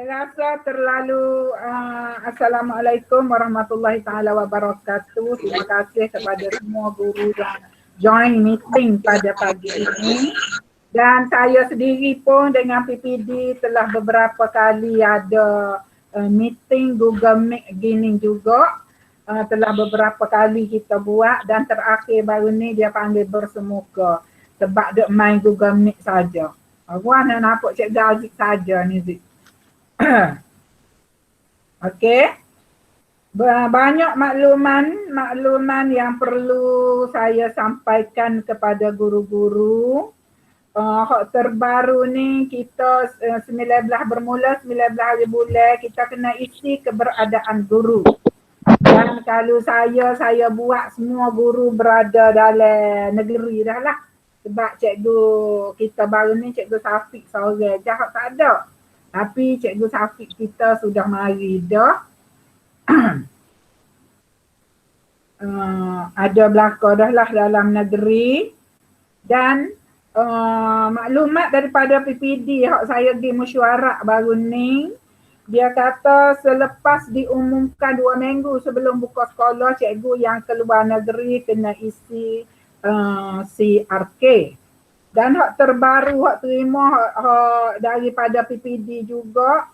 Saya rasa terlalu Assalamualaikum warahmatullahi taala wabarakatuh. Terima kasih kepada semua guru yang join meeting pada pagi ini. Dan saya sendiri pun dengan PPD telah beberapa kali ada meeting Google Meet gini juga. Telah beberapa kali kita buat dan terakhir baru ni dia panggil bersemuka. Sebab duk main Google Meet saja. Awak nak nampak Cikgu Aziz saja ni Zik. Okey. Banyak makluman yang perlu saya sampaikan kepada guru-guru. Terbaru ni kita 19 bermula 19 hari bulan kita kena isi keberadaan guru. Dan kalau saya buat semua guru berada dalam negeri dah lah. Sebab cikgu kita baru ni Cikgu Safiq seorang jahat tak ada. Tapi Cikgu Safiq kita sudah mari dah. Ada belakang dah lah dalam negeri. Dan maklumat daripada PPD yang saya pergi mesyuarat baru ni. Dia kata selepas diumumkan 2 minggu sebelum buka sekolah, cikgu yang keluar negeri kena isi CRK. Dan hak terbaru, hak terima daripada PPD juga,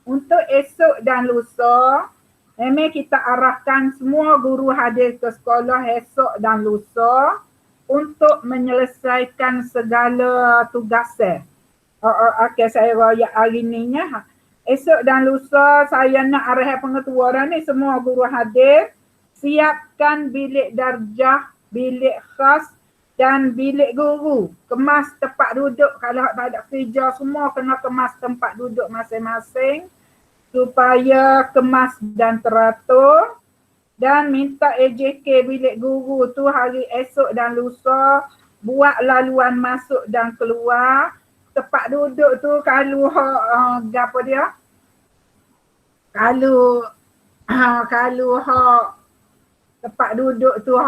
untuk esok dan lusa, memang kita arahkan semua guru hadir ke sekolah esok dan lusa untuk menyelesaikan segala tugasnya. Okey, saya royak hari ni nya. Esok dan lusa saya nak arah pengetua dah ni, semua guru hadir, siapkan bilik darjah, bilik khas dan bilik guru. Kemas tempat duduk, kalau tak ada kerja semua kena kemas tempat duduk masing-masing supaya kemas dan teratur. Dan minta AJK bilik guru tu hari esok dan lusa buat laluan masuk dan keluar. Tempat duduk tu kalau apa dia? Kalau tempat duduk tu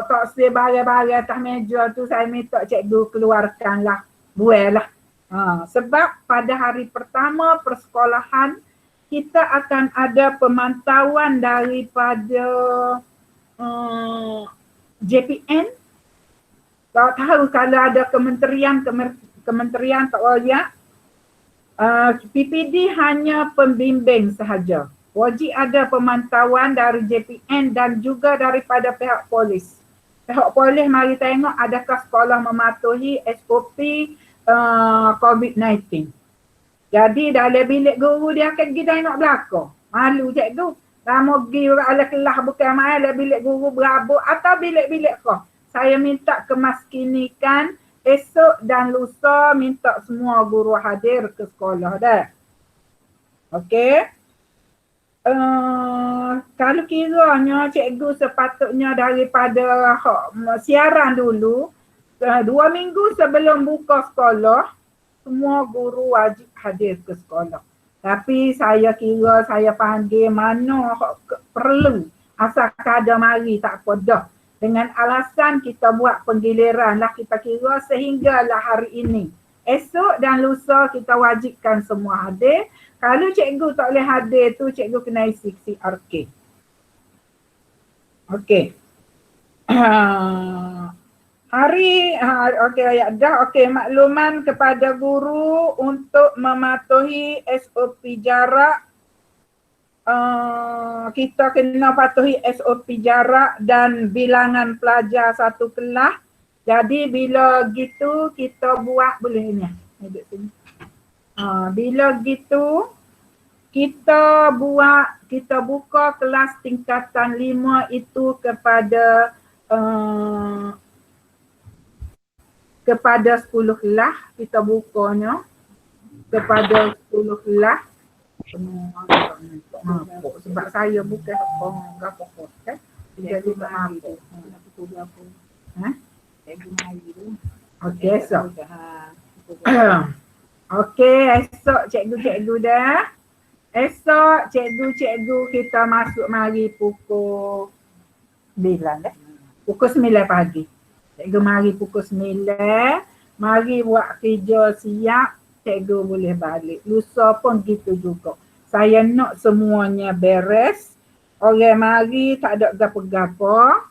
tak sedia barang-barang atas meja tu, saya minta cikgu keluarkanlah, buailah. Sebab pada hari pertama persekolahan kita akan ada pemantauan daripada JPN. Tak tahu kalau ada kementerian tak royak. PPD hanya pembimbing sahaja. Wajib ada pemantauan dari JPN dan juga daripada pihak polis. Pihak polis mari tengok adakah sekolah mematuhi SOP COVID-19. Jadi dalam bilik guru dia akan pergi tengok belakang. Malu cikgu. Lama pergi ala kelas bukan main dalam bilik guru berabuk atau bilik-bilik kau. Saya minta kemaskinikan esok dan lusa, minta semua guru hadir ke sekolah dah. Okey. Kalau kiranya cikgu sepatutnya daripada siaran dulu, 2 minggu sebelum buka sekolah, semua guru wajib hadir ke sekolah. Tapi saya kira saya panggil mana perlu, asal kada mari tak apa dah. Dengan alasan kita buat penggiliran lah, kita kira sehinggalah hari ini. Esok dan lusa kita wajibkan semua hadir. Kalau cikgu tak boleh hadir tu, cikgu kena isi CRK. Okey. Okey, makluman kepada guru untuk mematuhi SOP jarak. Kita kena patuhi SOP jarak dan bilangan pelajar satu kelas. Jadi bila gitu kita buat boleh ni. Duduk sini. Bila gitu kita buka kelas tingkatan 5 itu kepada 10 kelas, kita bukanya kepada 10 kelas. Sebab saya bukan berapa kan? Jadi tak mampu. Okey, esok. Okey, esok cikgu-cikgu dah. Esok cikgu-cikgu kita masuk mari pukul 9 dah. Pukul 9 pagi. Cikgu mari pukul 9. Mari buat kerja siap. cikgu boleh balik. Lusa pun gitu juga. Saya nak semuanya beres. Orang mari tak ada gapo-gapo.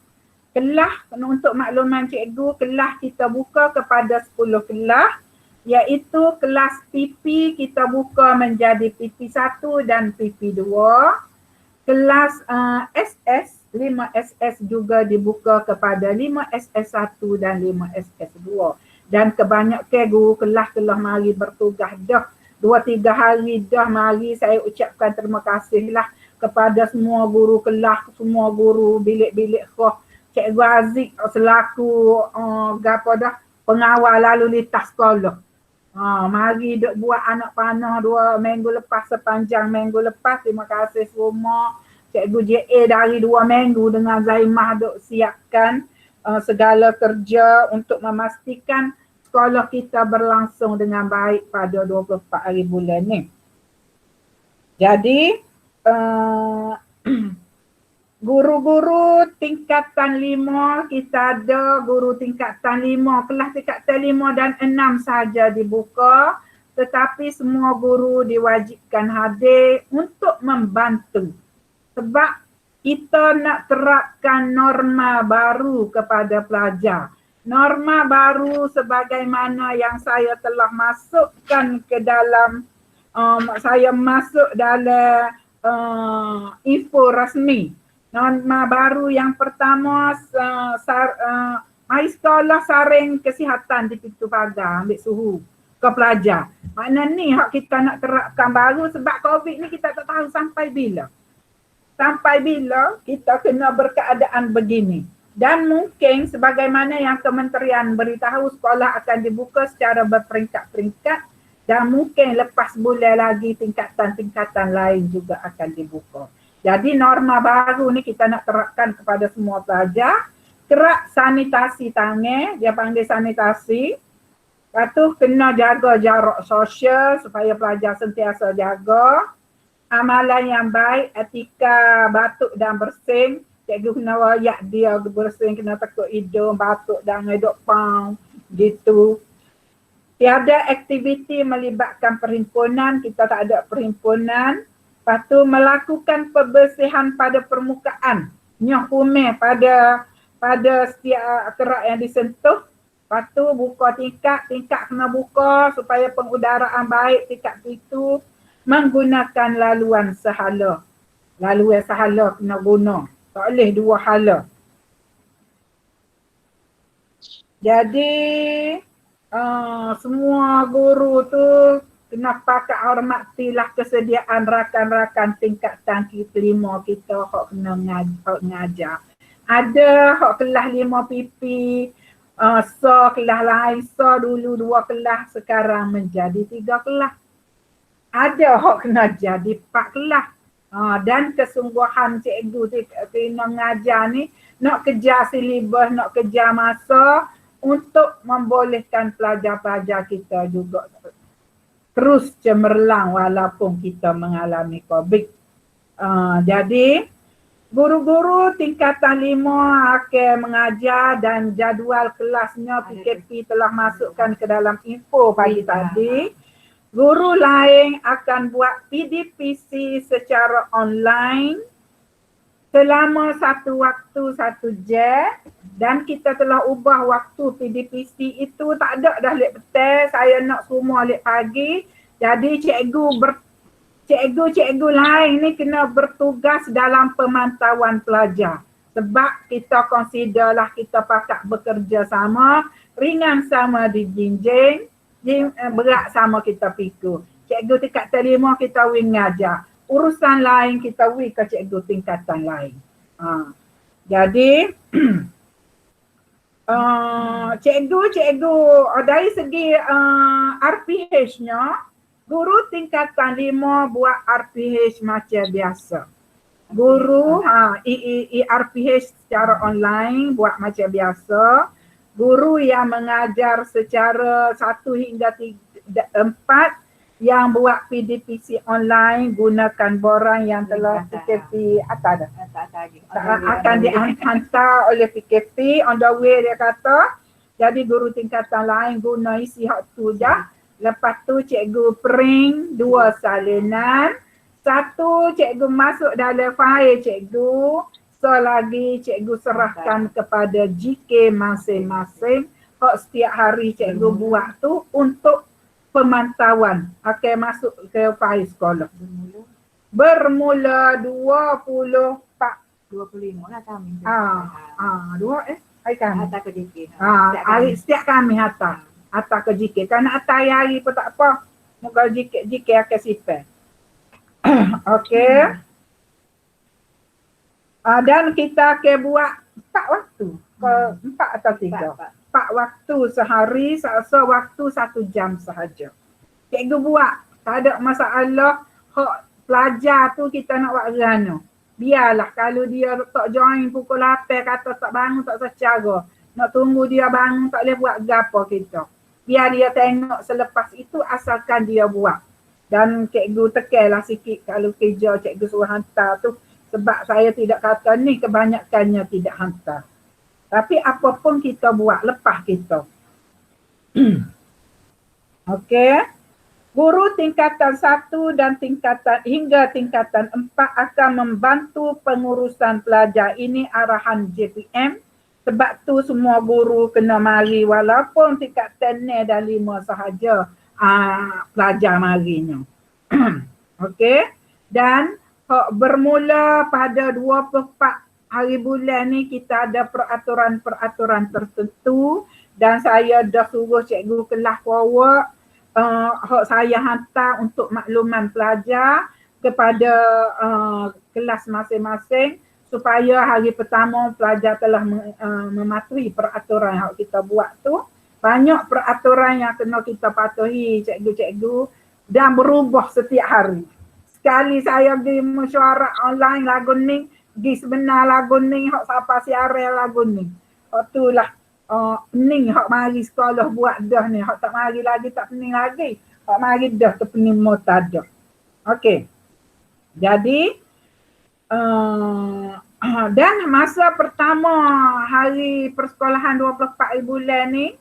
Kelas untuk makluman cikgu, kelas kita buka kepada 10 kelas, iaitu kelas PP kita buka menjadi PP1 dan PP2. Kelas SS, 5SS juga dibuka kepada 5SS1 dan 5SS2. Dan kebanyakan guru kelas telah mari bertugas dah. 2-3 hari dah mari. Saya ucapkan terima kasihlah kepada semua guru kelas, semua guru bilik-bilik roh. Cikgu Aziz selaku pengawal lalu lintas sekolah. Mari duk buat anak panah 2 minggu lepas, sepanjang minggu lepas. Terima kasih semua. Cikgu JA dari 2 minggu dengan Zaimah duk siapkan segala kerja untuk memastikan sekolah kita berlangsung dengan baik pada 24 hari bulan ni. Jadi guru-guru tingkatan 5 kita ada guru tingkatan 5, kelas tingkatan 5 dan 6 saja dibuka, tetapi semua guru diwajibkan hadir untuk membantu. Sebab kita nak terapkan norma baru kepada pelajar. Norma baru sebagaimana yang saya telah masukkan ke dalam saya masuk dalam info rasmi. Norma baru yang pertama, mari sekolah saring kesihatan di pintu pagar, ambil suhu ke pelajar. Makna ni hak kita nak terapkan baru sebab COVID ni kita tak tahu sampai bila. Sampai bila kita kena berkeadaan begini. Dan mungkin sebagaimana yang kementerian beritahu sekolah akan dibuka secara berperingkat-peringkat dan mungkin lepas bulan lagi tingkatan-tingkatan lain juga akan dibuka. Jadi norma baru ni kita nak terapkan kepada semua pelajar. Kerak sanitasi tangan, dia panggil sanitasi. Lepas tu kena jaga jarak sosial supaya pelajar sentiasa jaga. Amalan yang baik, etika batuk dan bersin. Cikgu kena wayak dia bersin, kena tekuk hidung, batuk dan ngedok pau gitu. Tiada aktiviti melibatkan perhimpunan, kita tak ada perhimpunan. Lepas tu melakukan pembersihan pada permukaan, nyoh umeh pada setiap kerak yang disentuh. Lepas tu buka tingkat kena buka supaya pengudaraan baik tingkat itu. Menggunakan laluan sehala. Laluan sehala kena guna, tak boleh 2 hala. Jadi semua guru tu kena pakat hormatilah kesediaan rakan-rakan tingkatan 5 kita hak kena ngajar. Ada hak kelas 5 PP, kelas lain, dulu 2 kelas, sekarang menjadi 3 kelas. Ada hak kena jadi 4 kelas. Dan kesungguhan cikgu kena ngajar ni, nak kejar silibus, nak kejar masa untuk membolehkan pelajar-pelajar kita juga terus cemerlang walaupun kita mengalami COVID. Jadi guru-guru tingkatan 5 akan mengajar dan jadual kelasnya PKP telah masukkan ke dalam info pagi tadi. Guru lain akan buat PDPC secara online selama 1 waktu 1 jam dan kita telah ubah waktu PDPC itu, tak ada dah lek petang, saya nak semua lek pagi. Jadi cikgu lain ni kena bertugas dalam pemantauan pelajar. Sebab kita consider lah kita pakat bekerja sama, ringan sama di jinjing, berat sama kita pikul. Cikgu tingkatan 5 kita wing ngajar. Urusan lain kita wing ke cikgu tingkatan lain. Jadi cikgu dari segi RPH-nya, guru tingkatan 5 buat RPH macam biasa. Guru RPH secara online buat macam biasa. Guru yang mengajar secara 1 hingga 4 yang buat PDPC online gunakan borang yang telah PKP akan dihantar oleh PKP on the way dia kata. Jadi guru tingkatan lain guna isi hak tu je. Lepas tu cikgu print 2 salinan. 1 cikgu masuk dalam fail cikgu. So lagi cikgu serahkan kepada GK masing-masing. Hak setiap hari cikgu buat tu untuk pemantauan. Okey, masuk ke fail sekolah. Bermula 25 lah kami. Hari kami. Hantar ke JK. Setiap kami hantar. Hantar ke JK. Kalau nak hantar hari pun tak apa. Muka JK akan simpan. Okey. Dan kita akan buat 4 waktu. 4 atau 3. 4 waktu sehari, sewaktu 1 jam sahaja. Cikgu buat. Tak ada masalah. Hak pelajar tu kita nak buat kerana. Biarlah kalau dia tak join pukul 8 kata tak bangun tak secara. Nak tunggu dia bangun tak boleh buat gapo kita. Biar dia tengok selepas itu asalkan dia buat. Dan cikgu tekanlah sikit kalau kerja cikgu suruh hantar tu. Sebab saya tidak kata ni kebanyakannya tidak hantar. Tapi apapun kita buat lepas kita. Okey. Guru tingkatan 1 dan hingga tingkatan 4 akan membantu pengurusan pelajar. Ini arahan JPM. Sebab tu semua guru kena mari walaupun tingkatan 4 dan 5 sahaja pelajar marinya. Okey. Dan bermula pada 24 hari bulan ni kita ada peraturan-peraturan tertentu dan saya dah suruh cikgu kelas forward saya hantar untuk makluman pelajar kepada kelas masing-masing supaya hari pertama pelajar telah mematuhi peraturan yang kita buat tu. Banyak peraturan yang kena kita patuhi cikgu-cikgu dan berubah setiap hari. Sekali saya pergi mesyuarat online lagu ni, pergi sebenar lagu ni, hak siapa siaran lagu ni. Hak tu lah pening hak mari sekolah buat dah ni. Hak tak mari lagi tak pening lagi. Hak mari dah terpening tak ada. Okey. Jadi dan masa pertama hari persekolahan 24 bulan ni,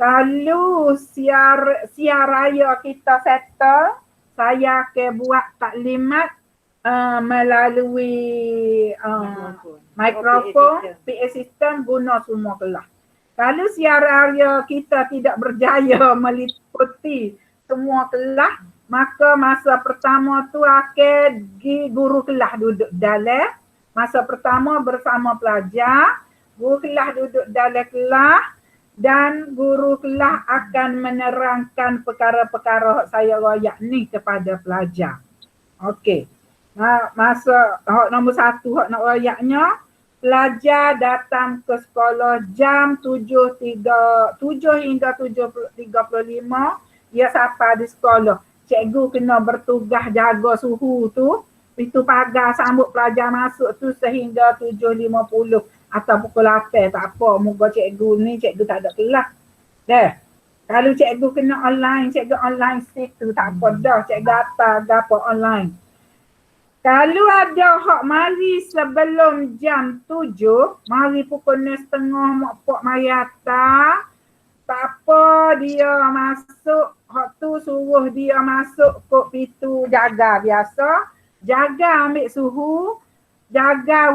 kalau siar raya kita settle, saya akan buat taklimat melalui mikrofon, PA system guna semua kelas. Kalau siar raya kita tidak berjaya meliputi semua kelas, maka masa pertama tu akan guru kelas duduk dalam. Masa pertama bersama pelajar, guru kelas duduk dalam kelas dan guru kelas akan menerangkan perkara-perkara saya royak ni kepada pelajar. Okey. Masa nombor 1 nak royaknya, pelajar datang ke sekolah jam 7 hingga 7.35 dia sampai di sekolah. Cikgu kena bertugas jaga suhu tu, pintu pagar sambut pelajar masuk tu sehingga 7.50 atau pukul 8 tak apa. Moga cikgu ni cikgu tak ada kelas. Kalau cikgu kena online, cikgu online situ tak apa dah. Cikgu atas apa online. Kalau ada hak mari sebelum jam 7, mari pukul 6.30 mak pok mari atas. Tak apa dia masuk, hak tu suruh dia masuk ke pintu jaga biasa. Jaga ambil suhu, jaga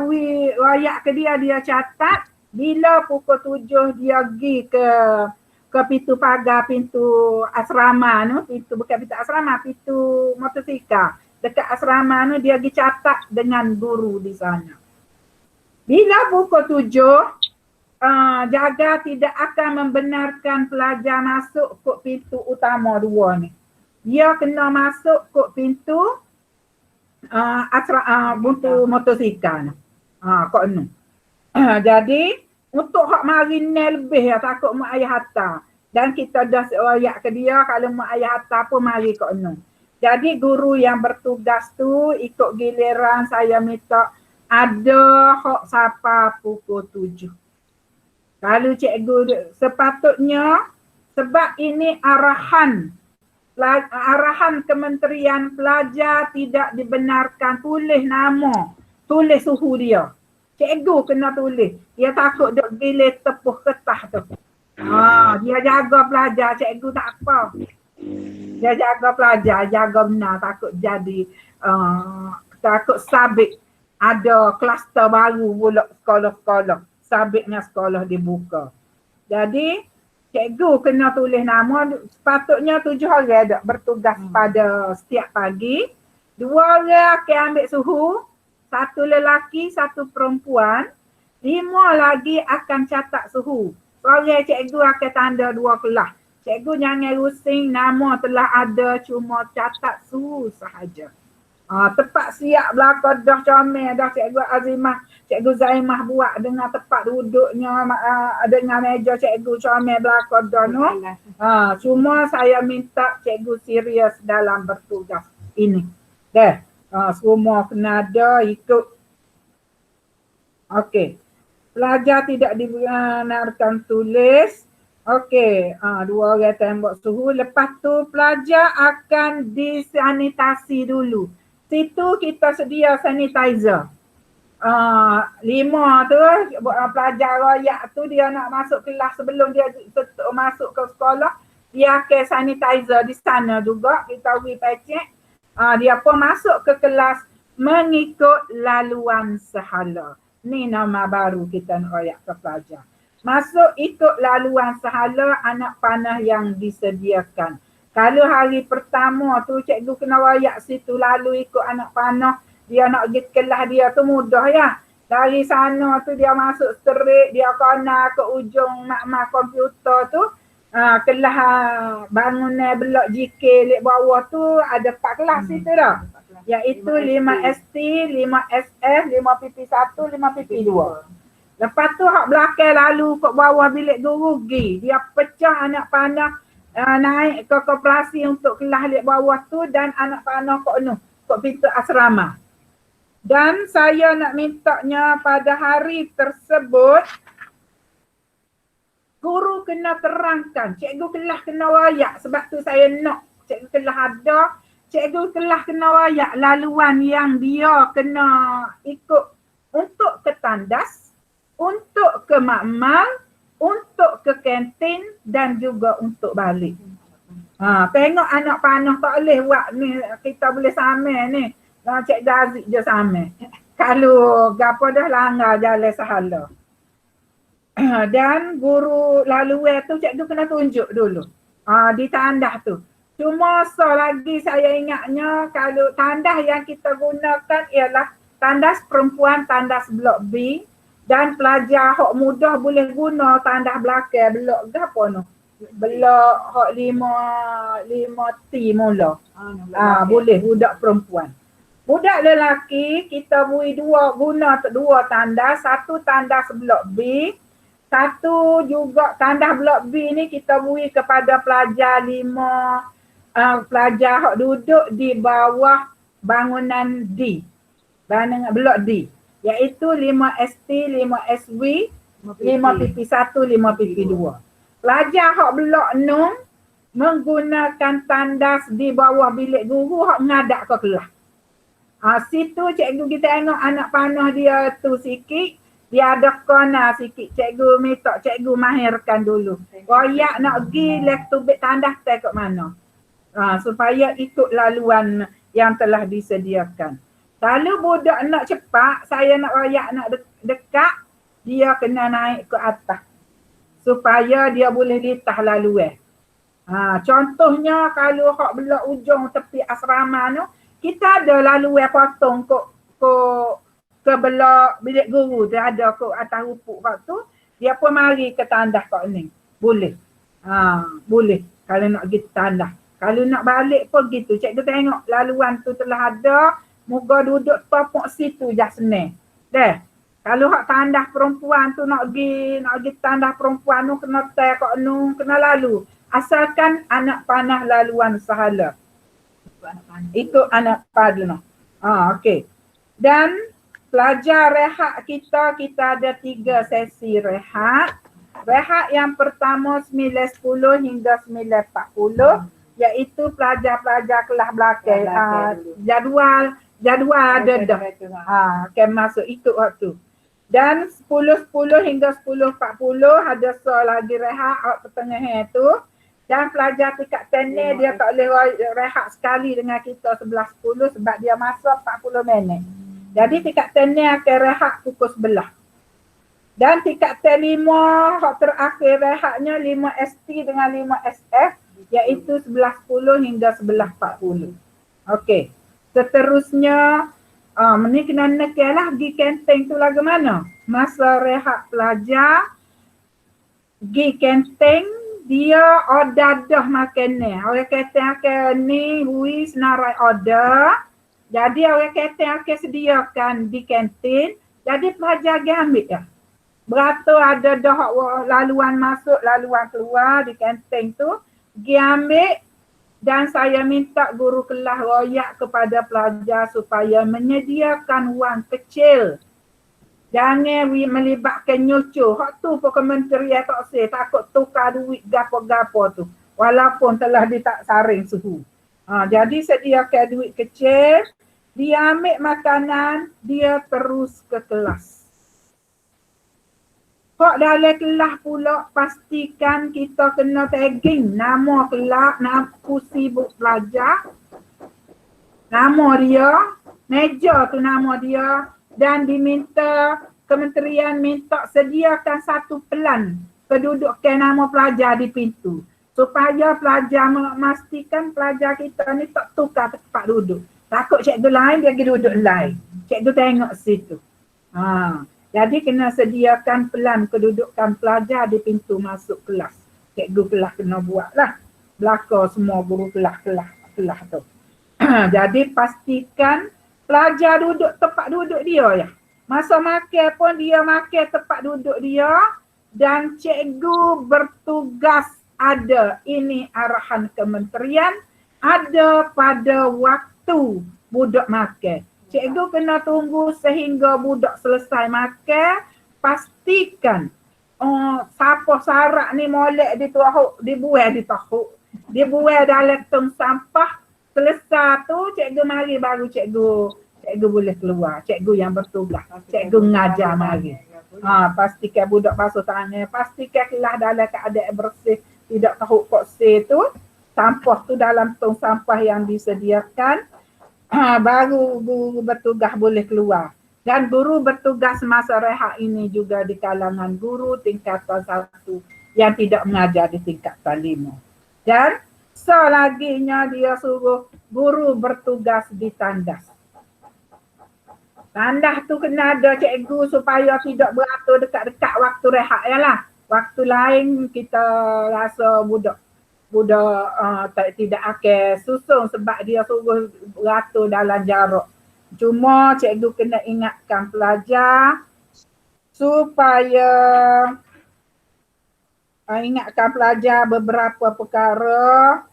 royak ke dia catat. Bila pukul 7 dia pergi ke pintu pagar, pintu asrama tu, bukan pintu asrama, pintu motosikal. Dekat asrama tu dia pergi catat dengan guru di sana. Bila pukul 7, jaga tidak akan membenarkan pelajar masuk ke pintu utama 2 ni. Dia kena masuk ke pintu buntu motosikal. Kok ni. Jadi untuk hak mari ni lebih ya, takut mak ayah hantar. Dan kita dah royak ke dia kalau mak ayah hantar pun mari kok ni. Jadi guru yang bertugas tu ikut giliran saya minta ada hak siapa pukul 7. Kalau cikgu sepatutnya sebab ini arahan Kementerian Pelajar tidak dibenarkan tulis nama, tulis suhu dia. Cikgu kena tulis. Dia takut duk gilir tepuh kertas tu. Dia jaga pelajar, cikgu tak apa. Dia jaga pelajar, jaga benar, takut jadi takut sabit ada kluster baru pula sekolah-sekolah. Sabitnya sekolah dibuka. Jadi cikgu kena tulis nama, sepatutnya 7 orang dah bertugas pada setiap pagi. 2 orang akan ambil suhu, 1 lelaki, 1 perempuan, 5 lagi akan catat suhu. Seorang cikgu akan tanda 2 kelas. Cikgu jangan rusing, nama telah ada, cuma catat suhu sahaja. Tepat siap belakang dah comel dah Cikgu Azimah, Cikgu Zaimah buat dengan tepat duduknya dengan meja cikgu comel belakang dah no. Cuma saya minta cikgu serius dalam bertugas ini. Dah. Semua kena ada ikut. Okey. Pelajar tidak dibenarkan tulis. Okey, 2 orang tembak suhu. Lepas tu pelajar akan disanitasi dulu. Situ kita sedia sanitizer. 5 tu pelajar royak tu dia nak masuk kelas sebelum dia masuk ke sekolah, dia akan sanitizer di sana juga. Kita beri pecek. Dia pun masuk ke kelas mengikut laluan sehala. Ni nama baru kita nak royak ke pelajar. Masuk ikut laluan sehala anak panah yang disediakan. Kalau hari pertama tu cikgu kena royak situ lalu ikut anak panah, dia nak pergi kelas dia tu mudah ya. Dari sana tu dia masuk straight, dia kena ke ujung makmal komputer tu. Kelas bangunan blok JK lek bawah tu ada 4 kelas situ dah. Iaitu 5ST, 5SS, 5PP1, 5PP2. Lepas tu hak belakang lalu ke bawah bilik guru pergi. Dia pecah anak panah naik ke koperasi untuk kelas lek bawah tu dan anak panah ke pintu asrama. Dan saya nak mintanya pada hari tersebut guru kena terangkan, cikgu kelas kena royak sebab tu saya nak cikgu kelas ada, cikgu kelas kena royak laluan yang dia kena ikut untuk ke tandas, untuk ke makmal, untuk ke kantin dan juga untuk balik. Tengok anak panah tak boleh buat ni, kita boleh sama ni. Cikgu Aziz je sama. Kalau gapo dah langgar jalan sahala. Dan guru laluan tu cikgu kena tunjuk dulu. Di tandas tu. Cuma lagi saya ingatnya kalau tandas yang kita gunakan ialah tandas perempuan, tandas blok B. Dan pelajar hak mudah boleh guna tandas belakang blok gapo no. Blok hak 5T mula. Boleh budak perempuan. Budak lelaki kita beri guna 2 tandas, 1 tandas blok B, 1 juga tandas blok B ni kita beri kepada pelajar 5 pelajar hak duduk di bawah bangunan D. Bangunan blok D. Iaitu 5ST, 5SW, 5PP1, 5PP2. Pelajar hak blok 6 menggunakan tandas di bawah bilik guru hak mengadap ke kelas. Situ cikgu kita tengok anak panah dia tu sikit, dia ada kona sikit. Cikgu minta cikgu mahirkan dulu. Royak nak pergi left to bit tandas kat mana. Supaya ikut laluan yang telah disediakan. Kalau budak nak cepat, saya nak royak nak dekat, dia kena naik ke atas. Supaya dia boleh litah laluan. Contohnya kalau hak belah ujung tepi asrama tu, kita ada laluan potong ke belah bilik guru. Dia ada ke atas rupuk waktu, dia pun mari ke tandas kat ni. Boleh. Boleh kalau nak pergi tandas. Kalau nak balik pun gitu. Cikgu tengok laluan tu telah ada, moga duduk topok situ je senang. Dah. Kalau hak tandas perempuan tu nak pergi tandas perempuan tu kena tay kat nu, kena lalu. Asalkan anak panah laluan sahala. Ikut anak panah. Okey. Dan pelajar rehat kita ada 3 sesi rehat. Rehat yang pertama 9.10 hingga 9.40 iaitu pelajar-pelajar kelas belakang. Jadual ada dah. Akan masuk ikut waktu. Dan 10.10 hingga 10.40 ada lagi rehat pertengahan tu. Dan pelajar tingkat tenor dia tak boleh rehat sekali dengan kita 11.10 sebab dia masa 40 minit. Jadi tingkat tenor akan rehat pukul 11. Dan tingkat T5 hak terakhir rehatnya 5 ST dengan 5 SF iaitu 11.10 hingga 11.40. Okey. Seterusnya ni kena nekelah pergi kantin tu lagu mana? Masa rehat pelajar pergi kantin dia order dah makan ni. Orang kata akan ni Louis narai order. Jadi orang kata akan sediakan di kantin. Jadi pelajar pergi ambil dah. Beratur ada dah laluan masuk, laluan keluar di kantin tu. Pergi ambil dan saya minta guru kelas royak kepada pelajar supaya menyediakan wang kecil. Jangan melibatkan nyucu. Hak tu pun kementerian tak say, takut tukar duit gapo-gapo tu. Walaupun telah ditak saring suhu. Jadi sediakan duit kecil, dia ambil makanan, dia terus ke kelas. Hak dalam kelas pula pastikan kita kena tagging nama kelas, nama kursi pelajar, nama dia, meja tu nama dia dan diminta kementerian minta sediakan satu pelan kedudukan nama pelajar di pintu supaya pelajar memastikan pelajar kita ni tak tukar tempat duduk. Takut cikgu lain dia pergi duduk lain. Cikgu tengok situ. Jadi kena sediakan pelan kedudukan pelajar di pintu masuk kelas. Cikgu kelas kena buat lah. Belaka semua guru kelas tu. Jadi pastikan pelajar duduk tempat duduk dia ya. Masa makan pun dia makan tempat duduk dia dan cikgu bertugas ada. Ini arahan kementerian ada pada waktu budak makan. Cikgu kena tunggu sehingga budak selesai makan. Pastikan siapa sarak ni molek dibuang di tahuk. Dibuang dalam tong sampah. Selesai tu cikgu mari baru cikgu boleh keluar. Cikgu yang bertugas. Cikgu mengajar mari. Pastikan budak basuh tangan. Pastikan kelas dalam keadaan bersih. Tidak tahu koksi tu. Sampah tu dalam tong sampah yang disediakan. Baru guru bertugas boleh keluar. Dan guru bertugas masa rehat ini juga di kalangan guru tingkatan 1 yang tidak mengajar di tingkatan 5. Dan selaginya dia suruh guru bertugas di tandas. Tandas tu kena ada cikgu supaya tidak beratur dekat-dekat waktu rehat ya lah. Waktu lain kita rasa budak tidak akan susung sebab dia suruh beratur dalam jarak. Cuma cikgu kena ingatkan pelajar supaya ingatkan pelajar beberapa perkara.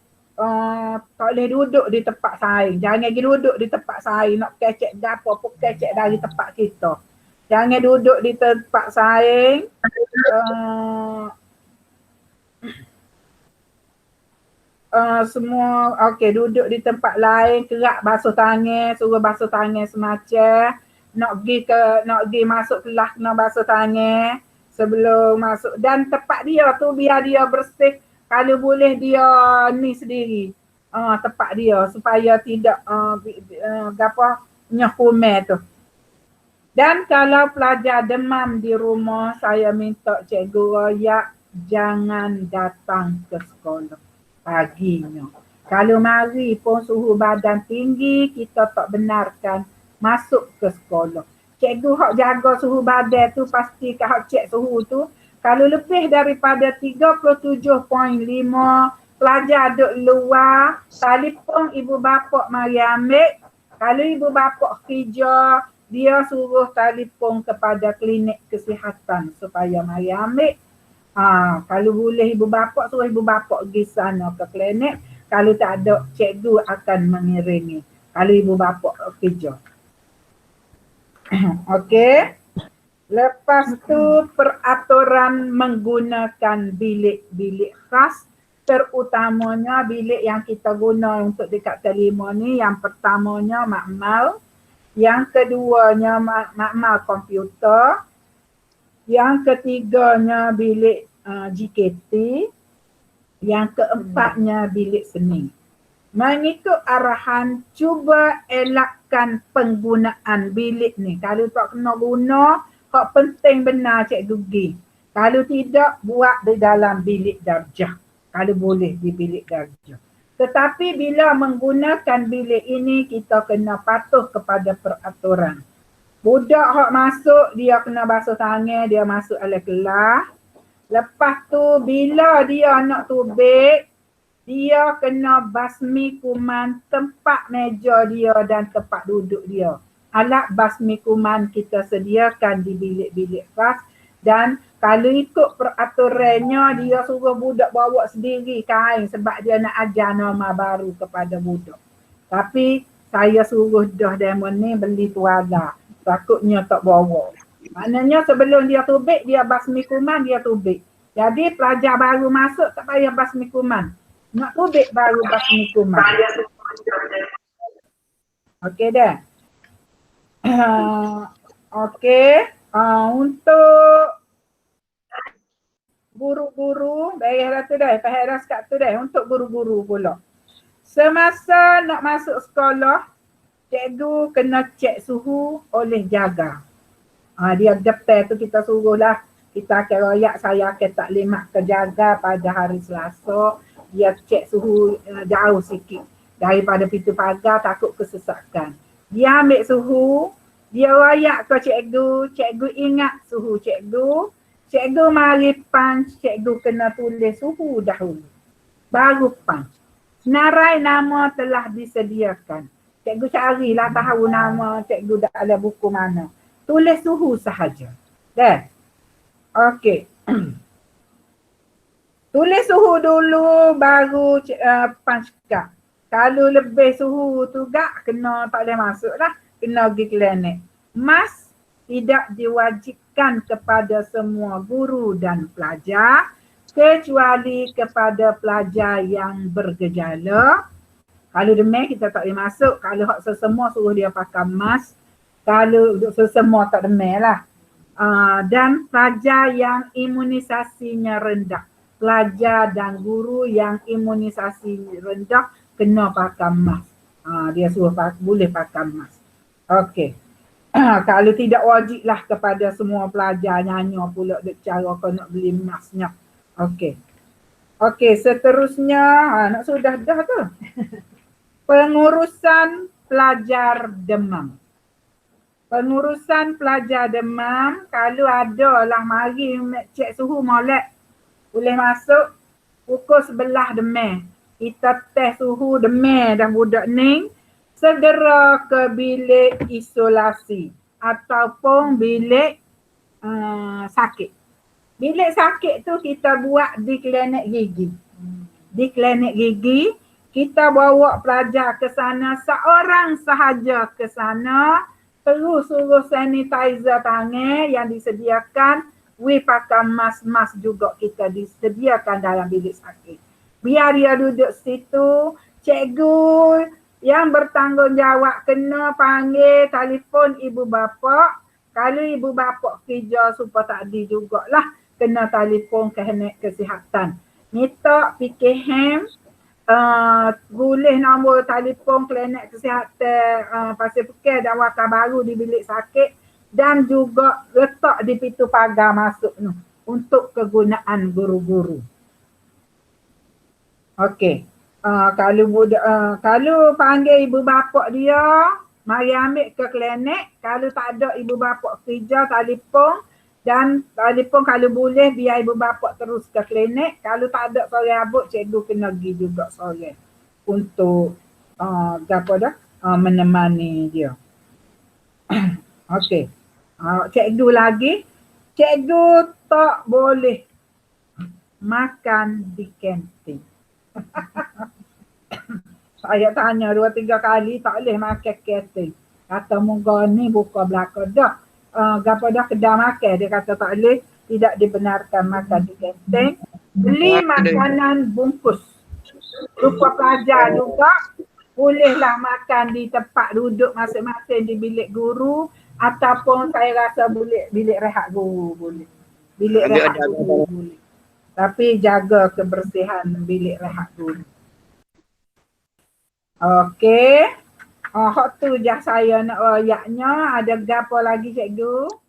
Tak boleh duduk di tempat saing. Jangan pergi duduk di tempat saing. Nak kecek gapo pun kecek dari tempat kita. Jangan duduk di tempat saing. Semua okey duduk di tempat lain, kerak basuh tangan, suruh basuh tangan semacam. Nak pergi masuk kelas kena basuh tangan sebelum masuk dan tempat dia tu biar dia bersih. Kalau boleh dia ni sendiri tempat dia supaya tidak nyakume tu. Dan kalau pelajar demam di rumah, saya minta cikgu royak jangan datang ke sekolah paginya. Kalau mari pun suhu badan tinggi, kita tak benarkan masuk ke sekolah. Cikgu hak jaga suhu badan tu pastikan hak cek suhu tu. Kalau lebih daripada 37.5, pelajar duduk luar, telefon ibu bapa mari ambil. Kalau ibu bapa kerja, dia suruh telefon kepada klinik kesihatan supaya mari ambil. Kalau boleh ibu bapa, suruh ibu bapa pergi sana ke klinik. Kalau tak ada, cikgu akan mengiringi. Kalau ibu bapa kerja. Okey. Lepas tu peraturan menggunakan bilik-bilik khas, terutamanya bilik yang kita guna untuk dekat telima ni. Yang pertamanya makmal, yang keduanya makmal komputer, yang ketiganya bilik GKT, Yang keempatnya bilik seni. Mengikut arahan, cuba elakkan penggunaan bilik ni. Kalau tak kena guna, hak penting benar cikgu pergi. Kalau tidak, buat di dalam bilik darjah. Kalau boleh di bilik darjah. Tetapi bila menggunakan bilik ini, kita kena patuh kepada peraturan. Budak hak masuk, dia kena basuh tangan, dia masuk alat kelas. Lepas tu, bila dia nak tubik, dia kena basmi kuman tempat meja dia dan tempat duduk dia. Alat basmi kuman kita sediakan di bilik-bilik kelas dan kalau ikut peraturannya dia suruh budak bawa sendiri kain sebab dia nak ajar norma baru kepada budak. Tapi saya suruh dah demo ni beli tuala. Takutnya tak bawa. Maknanya sebelum dia tubik, dia basmi kuman, dia tubik. Jadi pelajar baru masuk tak payah basmi kuman. Nak tubik baru basmi kuman. Okey dah. Okey. Untuk guru-guru, baiklah tu dah. Faham kat tu dah. Untuk guru-guru pula. Semasa nak masuk sekolah, cikgu kena cek suhu oleh jaga. Dia depan tu kita suruhlah. Kita akan royak, saya akan taklimat ke jaga pada hari Selasa. Dia cek suhu jauh sikit daripada pintu pagar, takut kesesakan. Dia ambil suhu, dia royak ke cikgu, cikgu ingat suhu cikgu. Cikgu mari punch, cikgu kena tulis suhu dahulu. Baru punch. Senarai nama telah disediakan. Cikgu carilah tahu nama cikgu dalam buku mana. Tulis suhu sahaja. Dah. Okey. Tulis suhu dulu baru punch card. Kalau lebih suhu tu gak kena tak boleh masuk lah. Kena pergi klinik. Mas tidak diwajibkan kepada semua guru dan pelajar kecuali kepada pelajar yang bergejala. Kalau demam kita tak boleh masuk. Kalau hak sesemua suruh dia pakai mask. Kalau sesemua tak demam lah. Dan pelajar yang imunisasinya rendah. Pelajar dan guru yang imunisasi rendah kena pakai mask. Dia suruh boleh pakai mask. Okey. Kalau tidak wajib lah kepada semua pelajar nyanyi pula cara kau nak beli masknya. Okey. Okey, seterusnya nak sudah dah tu. Pengurusan pelajar demam. Pengurusan pelajar demam, kalau ada lah mari cek suhu molek. Boleh masuk, pukul 11 demam. Kita test suhu demam dah budak ni. Segera ke bilik isolasi ataupun bilik sakit. Bilik sakit tu kita buat di klinik gigi. Di klinik gigi, kita bawa pelajar ke sana, seorang sahaja ke sana. Terus suruh sanitizer tangan yang disediakan. Pakai mask juga kita disediakan dalam bilik sakit. Biar dia duduk situ, cikgu yang bertanggungjawab kena panggil telefon ibu bapa. Kalau ibu bapa kerja supaya tadi jugalah kena telefon klinik kesihatan. Minta PKM, boleh nombor telefon klinik kesihatan Pasir Putih dan wakil baru di bilik sakit dan juga letak di pintu pagar masuk tu untuk kegunaan guru-guru. Okey. Kalau panggil ibu bapa dia, mari ambil ke klinik. Kalau tak ada ibu bapa kerja, telefon. Dan telefon kalau boleh biar ibu bapa terus ke klinik. Kalau tak ada sore abut, cikgu kena pergi juga sore. Untuk menemani dia. Okey. Cikgu lagi. Cikgu tak boleh makan di kantin. Saya tanya 2-3 kali tak boleh makan kantin. Kata muka ni buka belakang dah. Dah kedai makan. Dia kata tak boleh. Tidak dibenarkan makan di kantin. Beli makanan bungkus. Rupa pelajar juga. Bolehlah makan di tempat duduk masing-masing di bilik guru. Ataupun saya rasa bilik rehat guru boleh. Bilik rehat guru boleh. Tapi jaga kebersihan bilik rehat dulu. Okey. Hak tu je saya nak royaknya. Ada gapo lagi cikgu?